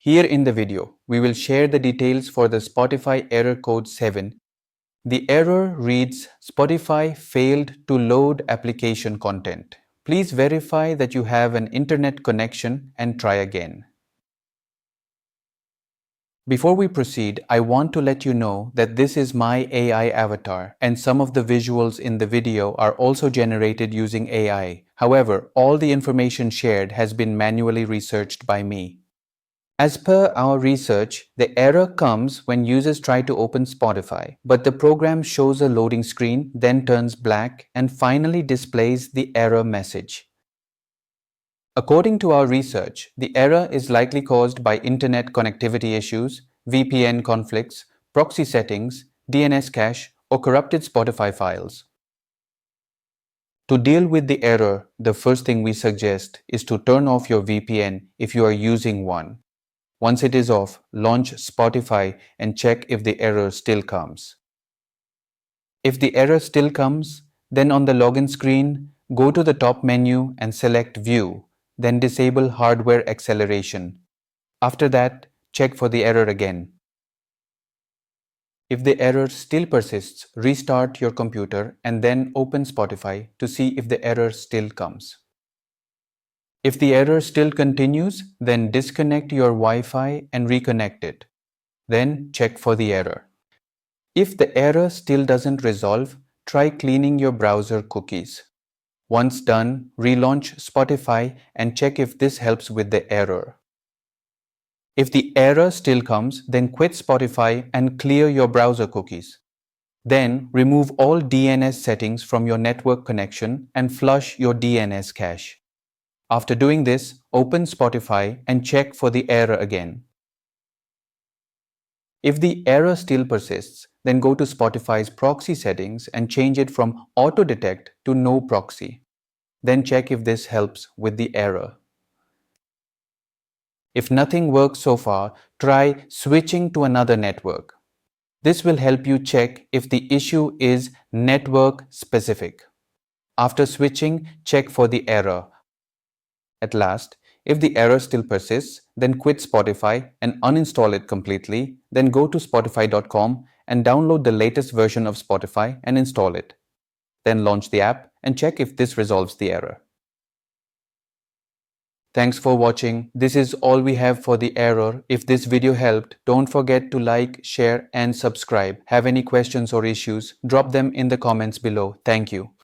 Here in the video, we will share the details for the Spotify Error Code 7. The error reads Spotify failed to load application content. Please verify that you have an internet connection and try again. Before we proceed, I want to let you know that this is my AI avatar and some of the visuals in the video are also generated using AI. However, all the information shared has been manually researched by me. As per our research, the error comes when users try to open Spotify, but the program shows a loading screen, then turns black and finally displays the error message. According to our research, the error is likely caused by internet connectivity issues, VPN conflicts, proxy settings, DNS cache, or corrupted Spotify files. To deal with the error, the first thing we suggest is to turn off your VPN if you are using one. Once it is off, launch Spotify and check if the error still comes. If the error still comes, then on the login screen, go to the top menu and select View, then disable hardware acceleration. After that, check for the error again. If the error still persists, restart your computer and then open Spotify to see if the error still comes. If the error still continues, then disconnect your Wi-Fi and reconnect it. Then check for the error. If the error still doesn't resolve, try cleaning your browser cookies. Once done, relaunch Spotify and check if this helps with the error. If the error still comes, then quit Spotify and clear your browser cookies. Then remove all DNS settings from your network connection and flush your DNS cache. After doing this, open Spotify and check for the error again. If the error still persists, then go to Spotify's proxy settings and change it from Auto Detect to No Proxy. Then check if this helps with the error. If nothing works so far, try switching to another network. This will help you check if the issue is network specific. After switching, check for the error. At last, if the error still persists, then quit Spotify and uninstall it completely. Then go to spotify.com and download the latest version of Spotify and install it. Then launch the app and check if this resolves the error. Thanks for watching. This is all we have for the error. If this video helped, don't forget to like, share and subscribe. Have any questions or issues? Drop them in the comments below. Thank you.